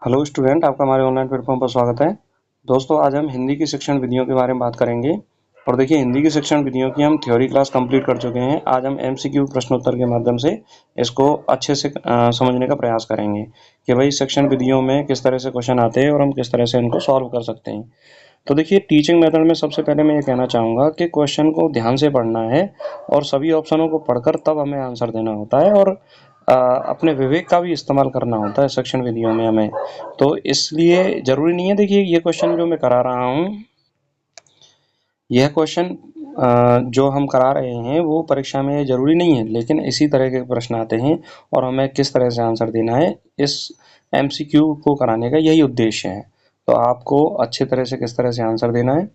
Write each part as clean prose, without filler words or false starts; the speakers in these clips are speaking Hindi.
हेलो स्टूडेंट, आपका हमारे ऑनलाइन प्लेटफॉर्म पर स्वागत है। दोस्तों, आज हम हिंदी की शिक्षण विधियों के बारे में बात करेंगे। और देखिए, हिंदी की शिक्षण विधियों की हम थ्योरी क्लास कंप्लीट कर चुके हैं। आज हम एमसीक्यू प्रश्नोत्तर के माध्यम से इसको अच्छे से समझने का प्रयास करेंगे कि भाई शिक्षण विधियों में किस तरह से क्वेश्चन आते हैं और हम किस तरह से इनको सॉल्व कर सकते हैं। तो देखिए, टीचिंग मेथड में सबसे पहले मैं ये कहना चाहूँगा कि क्वेश्चन को ध्यान से पढ़ना है और सभी ऑप्शनों को पढ़कर तब हमें आंसर देना होता है, और अपने विवेक का भी इस्तेमाल करना होता है शिक्षण विधियों में हमें। तो इसलिए ज़रूरी नहीं है, देखिए ये क्वेश्चन जो मैं करा रहा हूँ, यह क्वेश्चन जो हम करा रहे हैं वो परीक्षा में ज़रूरी नहीं है, लेकिन इसी तरह के प्रश्न आते हैं और हमें किस तरह से आंसर देना है, इस एमसीक्यू को कराने का यही उद्देश्य है। तो आपको अच्छी तरह से किस तरह से आंसर देना है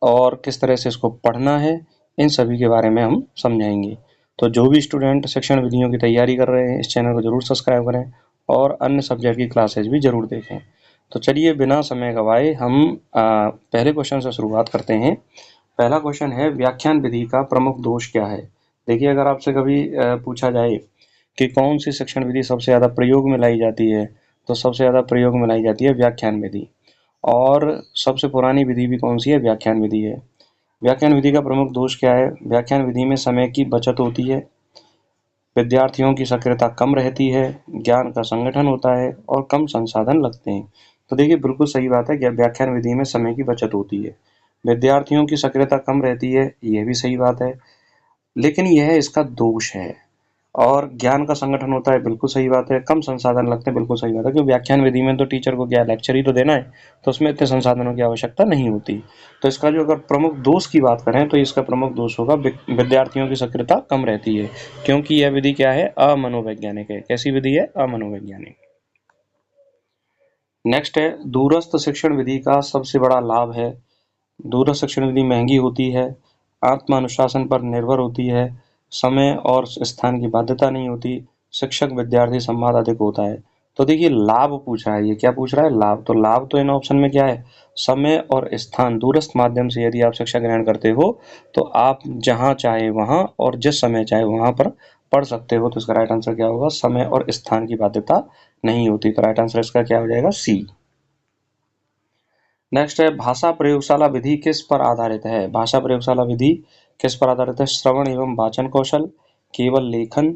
और किस तरह से इसको पढ़ना है, इन सभी के बारे में हम समझाएंगे। तो जो भी स्टूडेंट शिक्षण विधियों की तैयारी कर रहे हैं, इस चैनल को जरूर सब्सक्राइब करें और अन्य सब्जेक्ट की क्लासेज भी जरूर देखें। तो चलिए, बिना समय गवाए हम पहले क्वेश्चन से शुरुआत करते हैं। पहला क्वेश्चन है, व्याख्यान विधि का प्रमुख दोष क्या है। देखिए, अगर आपसे कभी पूछा जाए कि कौन सी शिक्षण विधि सबसे ज़्यादा प्रयोग में लाई जाती है, तो सबसे ज़्यादा प्रयोग में लाई जाती है व्याख्यान विधि। और सबसे पुरानी विधि भी कौन सी है, व्याख्यान विधि है। व्याख्यान विधि का प्रमुख दोष क्या है, व्याख्यान विधि में समय की बचत होती है, विद्यार्थियों की सक्रियता कम रहती है, ज्ञान का संगठन होता है और कम संसाधन लगते हैं। तो देखिए, बिल्कुल सही बात है कि व्याख्यान विधि में समय की बचत होती है, विद्यार्थियों की सक्रियता कम रहती है, यह भी सही बात है, लेकिन यह इसका दोष है। और ज्ञान का संगठन होता है, बिल्कुल सही बात है, कम संसाधन लगते हैं, बिल्कुल सही बात है, क्योंकि व्याख्यान विधि में तो टीचर को क्या लेक्चर ही तो देना है, तो उसमें इतने संसाधनों की आवश्यकता नहीं होती। तो इसका जो अगर प्रमुख दोष की बात करें तो इसका प्रमुख दोष होगा विद्यार्थियों की सक्रियता कम रहती है, क्योंकि यह विधि क्या है, अमनोवैज्ञानिक है। कैसी विधि है, अमनोवैज्ञानिक। नेक्स्ट है, दूरस्थ शिक्षण विधि का सबसे बड़ा लाभ है। दूरस्थ शिक्षण विधि महंगी होती है, आत्मानुशासन पर निर्भर होती है, समय और स्थान की बाध्यता नहीं होती, शिक्षक विद्यार्थी संवाद अधिक होता है। तो देखिए, लाभ पूछा है, ये क्या पूछ रहा है, लाभ। तो लाभ तो इन ऑप्शन में क्या है, समय और स्थान। दूरस्थ माध्यम से यदि आप शिक्षा ग्रहण करते हो तो आप जहाँ चाहे वहाँ और जिस समय चाहे वहाँ पर पढ़ सकते हो। तो इसका राइट आंसर क्या होगा, समय और स्थान की बाध्यता नहीं होती। तो राइट आंसर इसका क्या हो जाएगा, सी। नेक्स्ट है, भाषा प्रयोगशाला विधि किस पर आधारित है। भाषा प्रयोगशाला विधि किस पर आधारित है, श्रवण एवं वाचन कौशल, केवल लेखन,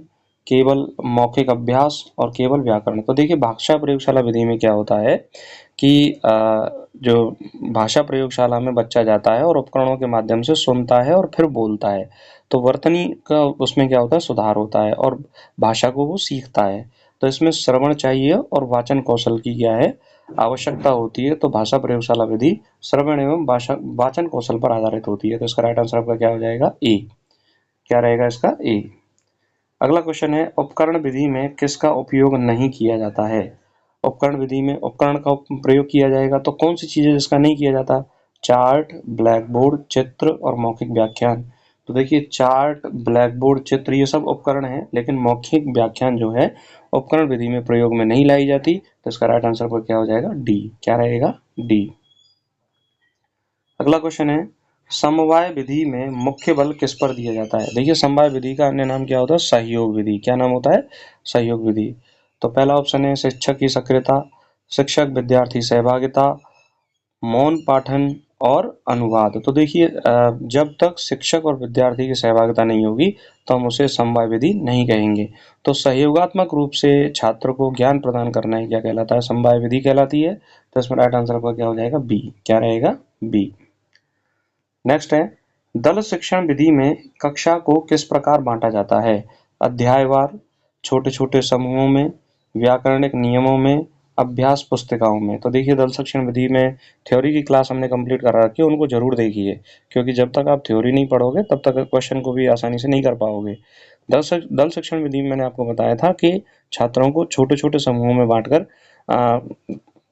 केवल मौखिक अभ्यास और केवल व्याकरण। तो देखिए, भाषा प्रयोगशाला विधि में क्या होता है कि जो भाषा प्रयोगशाला में बच्चा जाता है और उपकरणों के माध्यम से सुनता है और फिर बोलता है, तो वर्तनी का उसमें क्या होता है, सुधार होता है और भाषा को वो सीखता है। तो इसमें श्रवण चाहिए और वाचन कौशल की क्या है, आवश्यकता होती है। तो भाषा प्रयोगशाला विधि श्रवण एवं भाषा वाचन कौशल पर आधारित होती है। तो इसका राइट आंसर आपका क्या हो जाएगा, ए। क्या रहेगा इसका, ए। अगला क्वेश्चन है, उपकरण विधि में किसका उपयोग नहीं किया जाता है। उपकरण विधि में उपकरण का प्रयोग किया जाएगा, तो कौन सी चीजें जिसका नहीं किया जाता, चार्ट, ब्लैक बोर्ड, चित्र और मौखिक व्याख्यान। तो देखिए, चार्ट, ब्लैक बोर्ड, चित्र ये सब उपकरण हैं, लेकिन मौखिक व्याख्यान जो है उपकरण विधि में प्रयोग में नहीं लाई जाती। तो इसका राइट आंसर पर क्या हो जाएगा, डी। क्या रहेगा, डी। अगला क्वेश्चन है, समवाय विधि में मुख्य बल किस पर दिया जाता है। देखिए, समवाय विधि का अन्य नाम क्या होता है, सहयोग विधि। क्या नाम होता है, सहयोग विधि। तो पहला ऑप्शन है, शिक्षक की सक्रियता, शिक्षक विद्यार्थी सहभागिता, मौन पाठन और अनुवाद। तो देखिए, जब तक शिक्षक और विद्यार्थी की सहभागिता नहीं होगी तो हम उसे समवाय विधि नहीं कहेंगे। तो सहयोगात्मक रूप से छात्र को ज्ञान प्रदान करना ही क्या कहलाता है, समवाय विधि कहलाती है। तो इसमें राइट आंसर आपका क्या हो जाएगा, बी। क्या रहेगा, बी। नेक्स्ट है, दल शिक्षण विधि में कक्षा को किस प्रकार बांटा जाता है, अध्यायवार, छोटे छोटे समूहों में, व्याकरणिक नियमों में, अभ्यास पुस्तिकाओं में। तो देखिए, दल शिक्षण विधि में थ्योरी की क्लास हमने कंप्लीट करा रखी है, उनको जरूर देखिए, क्योंकि जब तक आप थ्योरी नहीं पढ़ोगे तब तक क्वेश्चन को भी आसानी से नहीं कर पाओगे। दल शिक्षण विधि में मैंने आपको बताया था कि छात्रों को छोटे छोटे समूहों में बांटकर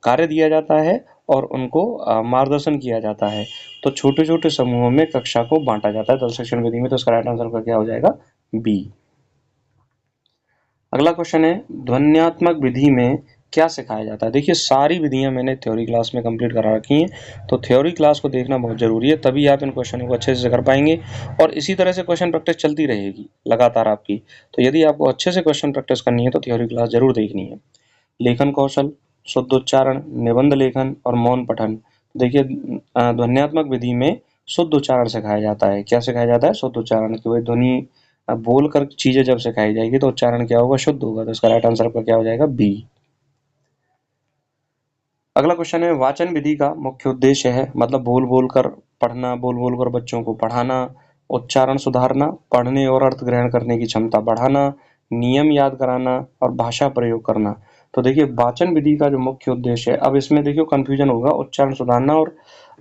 कार्य दिया जाता है और उनको मार्गदर्शन किया जाता है। तो छोटे छोटे समूहों में कक्षा को बांटा जाता है दल शिक्षण विधि में। तो इसका राइट आंसर का क्या हो जाएगा, बी। अगला क्वेश्चन है, ध्वन्यात्मक विधि में क्या सिखाया जाता है। देखिए, सारी विधियां मैंने थ्योरी क्लास में कंप्लीट करा रखी हैं, तो थ्योरी क्लास को देखना बहुत जरूरी है, तभी आप इन क्वेश्चनों को अच्छे से कर पाएंगे। और इसी तरह से क्वेश्चन प्रैक्टिस चलती रहेगी लगातार आपकी। तो यदि आपको अच्छे से क्वेश्चन प्रैक्टिस करनी है तो थ्योरी क्लास जरूर देखनी है। लेखन कौशल, शुद्धोच्चारण, निबंध लेखन और मौन पठन। देखिए ध्वन्यात्मक विधि में शुद्ध उच्चारण सिखाया जाता है। क्या सिखाया जाता है? शुद्ध उच्चारण। कि भाई ध्वनि बोलकर चीजें जब सिखाई जाएगी तो उच्चारण क्या होगा? शुद्ध होगा। तो इसका राइट आंसर आपका क्या हो जाएगा? बी। अगला क्वेश्चन है, वाचन विधि का मुख्य उद्देश्य है, मतलब बोल बोल कर पढ़ना, बोल बोल कर बच्चों को पढ़ाना, उच्चारण सुधारना, पढ़ने और अर्थ ग्रहण करने की क्षमता बढ़ाना, नियम याद कराना और भाषा प्रयोग करना। तो देखिए वाचन विधि का जो मुख्य उद्देश्य है, अब इसमें देखिए कंफ्यूजन होगा, उच्चारण सुधारना और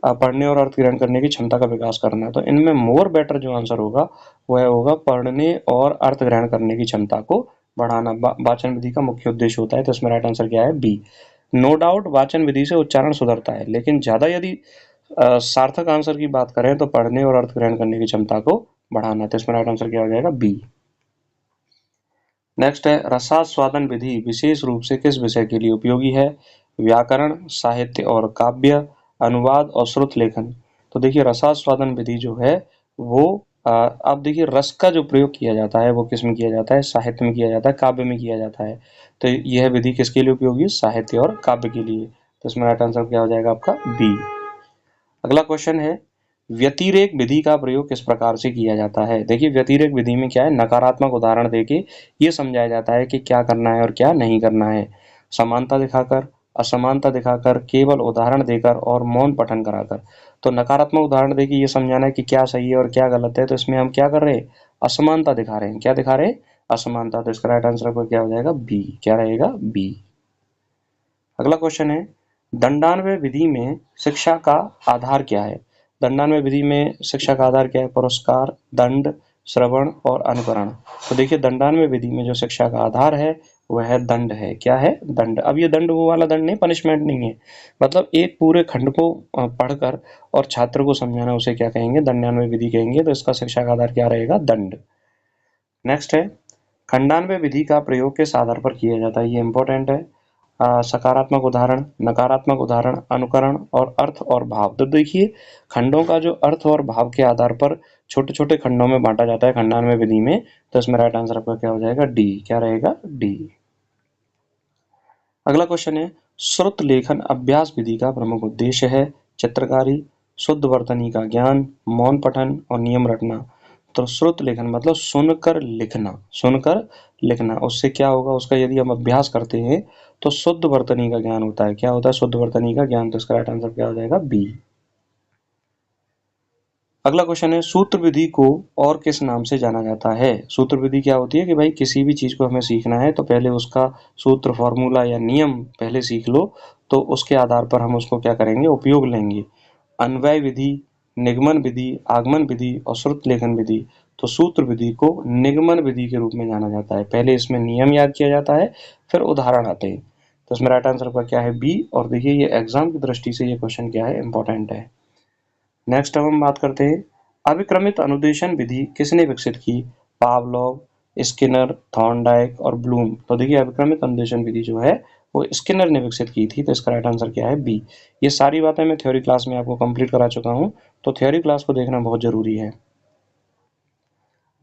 पढ़ने और अर्थ ग्रहण करने की क्षमता का विकास करना। तो इनमें मोर बेटर जो आंसर होगा वह होगा पढ़ने और अर्थ ग्रहण करने की क्षमता को बढ़ाना। वाचन विधि का मुख्य उद्देश्य होता है। तो इसमें राइट आंसर क्या है? बी। नो डाउट वाचन विधि से उच्चारण सुधरता है, लेकिन ज्यादा यदि सार्थक आंसर की बात करें तो पढ़ने और अर्थ ग्रहण करने की क्षमता को बढ़ाना। तो इसमें राइट आंसर क्या हो जाएगा? बी। नेक्स्ट है, रसास्वादन विधि विशेष रूप से किस विषय के लिए उपयोगी है? व्याकरण, साहित्य और काव्य, अनुवाद और श्रुत लेखन। तो देखिए रसास्वादन विधि जो है वो अब देखिए रस का जो प्रयोग किया जाता है वो किस में किया जाता है? साहित्य में किया जाता है, काव्य में किया जाता है। तो यह विधि किसके लिए उपयोगी है? साहित्य और काव्य के लिए। तो इसमें राइट आंसर क्या हो जाएगा आपका? बी। अगला क्वेश्चन है, व्यतिरेक विधि का प्रयोग किस प्रकार से किया जाता है? देखिए व्यतिरेक विधि में क्या है? नकारात्मक उदाहरण देके ये समझाया जाता है कि क्या करना है और क्या नहीं करना है। समानता दिखाकर, असमानता दिखाकर, केवल उदाहरण देकर और मौन पठन कराकर। तो नकारात्मक उदाहरण देके ये समझाना है कि क्या सही है और क्या गलत है। तो इसमें हम क्या कर रहे हैं? असमानता दिखा रहे हैं। क्या दिखा रहे हैं? असमानता। तो इसका राइट आंसर आपका क्या हो जाएगा? बी। क्या रहेगा? बी। अगला क्वेश्चन है, दंडान्वय विधि में शिक्षा का आधार क्या है? दंडान्वय विधि में शिक्षा का आधार क्या है? पुरस्कार, दंड, श्रवण और अनुकरण। तो देखिए दंडान्वय विधि में जो शिक्षा का आधार है वह है दंड है। क्या है? दंड। अब ये दंड वो वाला दंड नहीं, पनिशमेंट नहीं है, मतलब एक पूरे खंड को पढ़कर और छात्र को समझाना, उसे क्या कहेंगे? दंडान्वय विधि कहेंगे। तो इसका शिक्षा का आधार क्या रहेगा? दंड। नेक्स्ट है, खंडान्वय विधि का प्रयोग किस आधार पर किया जाता है? ये इंपॉर्टेंट है। सकारात्मक उदाहरण, नकारात्मक उदाहरण, अनुकरण और अर्थ और भाव। तो देखिए खंडों का जो अर्थ और भाव के आधार पर छोटे छोटे खंडों में बांटा जाता है खंडान्वय विधि में। तो इसमें राइट आंसर आपका क्या हो जाएगा? डी। क्या रहेगा? डी। अगला क्वेश्चन है, श्रुत लेखन अभ्यास विधि का प्रमुख उद्देश्य है? चित्रकारी, शुद्ध वर्तनी का ज्ञान, मौन पठन और नियम रटना। तो श्रुत लेखन मतलब सुनकर लिखना, सुनकर लिखना। उससे क्या होगा? उसका यदि हम अभ्यास करते हैं तो शुद्ध वर्तनी का ज्ञान होता है। क्या होता है? शुद्ध वर्तनी का ज्ञान। तो इसका राइट आंसर क्या हो जाएगा? बी। अगला क्वेश्चन है, सूत्र विधि को और किस नाम से जाना जाता है? सूत्र विधि क्या होती है कि भाई किसी भी चीज को हमें सीखना है तो पहले उसका सूत्र, फॉर्मूला या नियम पहले सीख लो, तो उसके आधार पर हम उसको क्या करेंगे? उपयोग लेंगे। अन्वय विधि, निगमन विधि, आगमन विधि और श्रुत लेखन विधि। तो सूत्र विधि को निगमन विधि के रूप में जाना जाता है। पहले इसमें नियम याद किया जाता है, फिर उदाहरण आते हैं। तो इसमें राइट आंसर का क्या है? बी। और देखिए ये एग्जाम की दृष्टि से ये क्वेश्चन क्या है? इंपॉर्टेंट है। नेक्स्ट अब हम बात करते हैं, अभिक्रमित अनुदेशन विधि किसने विकसित की? पावलोव, स्किनर, थॉर्नडाइक और ब्लूम। तो देखिए अभिक्रमित अनुदेशन विधि जो है वो स्किनर ने विकसित की थी। तो इसका राइट आंसर क्या है? बी। ये सारी बातें मैं थ्योरी क्लास में आपको कंप्लीट करा चुका हूँ, तो थ्योरी क्लास को देखना बहुत जरूरी है।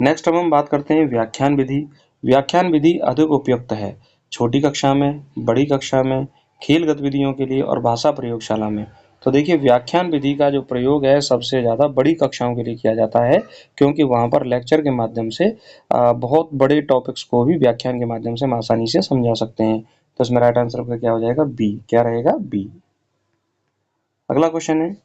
नेक्स्ट अब हम बात करते हैं व्याख्यान विधि। व्याख्यान विधि अधिक उपयुक्त है छोटी कक्षा में, बड़ी कक्षा में, खेल गतिविधियों के लिए और भाषा प्रयोगशाला में। तो देखिए व्याख्यान विधि का जो प्रयोग है सबसे ज़्यादा बड़ी कक्षाओं के लिए किया जाता है, क्योंकि वहाँ पर लेक्चर के माध्यम से बहुत बड़े टॉपिक्स को भी व्याख्यान के माध्यम से हम आसानी से समझा सकते हैं। तो इसमें राइट आंसर आपका क्या हो जाएगा? बी। क्या रहेगा? बी। अगला क्वेश्चन है,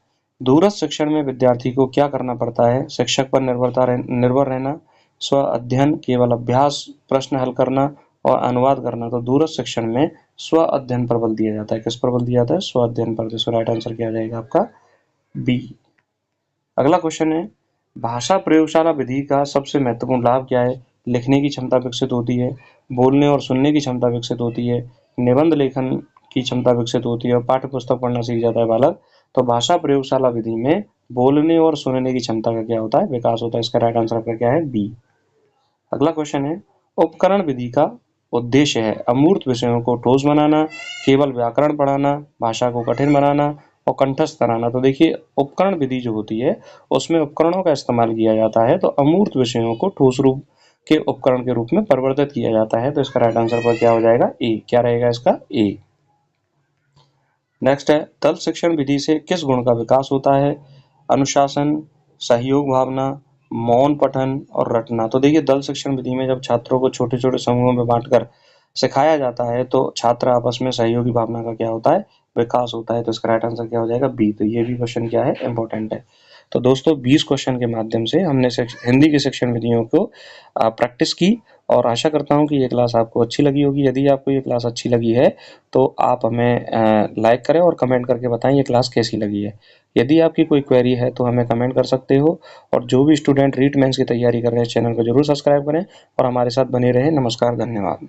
दूरस्थ शिक्षण में विद्यार्थी को क्या करना पड़ता है? शिक्षक पर निर्भर रहना, स्व अध्ययन, केवल अभ्यास, प्रश्न हल करना और अनुवाद करना। तो दूरस्थ शिक्षण में स्व अध्ययन पर बल दिया जाता है। किस पर बल दिया जाता है? स्व अध्ययन पर। तो राइट आंसर क्या आ जाएगा आपका? बी। अगला क्वेश्चन है, भाषा प्रयोगशाला विधि का सबसे महत्वपूर्ण लाभ क्या है? लिखने की क्षमता विकसित होती है, बोलने और सुनने की क्षमता विकसित होती है, निबंध लेखन की क्षमता विकसित होती है और पाठ्य पुस्तक पढ़ना सीख जाता है बालक। तो भाषा प्रयोगशाला विधि में बोलने और सुनने की क्षमता का क्या होता है? विकास होता है। इसका राइट आंसर आपका क्या है? बी। अगला क्वेश्चन है, उपकरण विधि का उद्देश्य है अमूर्त विषयों को ठोस बनाना, केवल व्याकरण पढ़ाना, भाषा को कठिन बनाना और कंठस्थ कराना। तो देखिए उपकरण विधि जो होती है उसमें उपकरणों का इस्तेमाल किया जाता है, तो अमूर्त विषयों को ठोस रूप के उपकरण के रूप में परिवर्तित किया जाता है। तो इसका राइट आंसर पर क्या हो जाएगा? ए। क्या रहेगा इसका? ए। नेक्स्ट है, दल शिक्षण विधि से किस गुण का विकास होता है? अनुशासन, सहयोग भावना, मौन पठन और रटना। तो देखिए, दल शिक्षण विधि में जब छात्रों को छोटे-छोटे समूहों में बाँटकर सिखाया जाता है, तो छात्र आपस में सहयोगी भावना का क्या होता है? विकास होता है। तो इसका राइट आंसर क्या हो जाएगा? बी। तो ये भी क्वेश्चन क्या है? इंपॉर्टेंट है। तो दोस्तों, 20 क्वेश्चन के माध्यम से हमने हिंदी की शिक्षण विधियों को प्रैक्टिस की और आशा करता हूँ कि ये क्लास आपको अच्छी लगी होगी। यदि आपको ये क्लास अच्छी लगी है तो आप हमें लाइक करें और कमेंट करके बताएं ये क्लास कैसी लगी है। यदि आपकी कोई क्वेरी है तो हमें कमेंट कर सकते हो, और जो भी स्टूडेंट रीट मेंस की तैयारी कर रहे हैं, चैनल को जरूर सब्सक्राइब करें और हमारे साथ बने रहें। नमस्कार, धन्यवाद।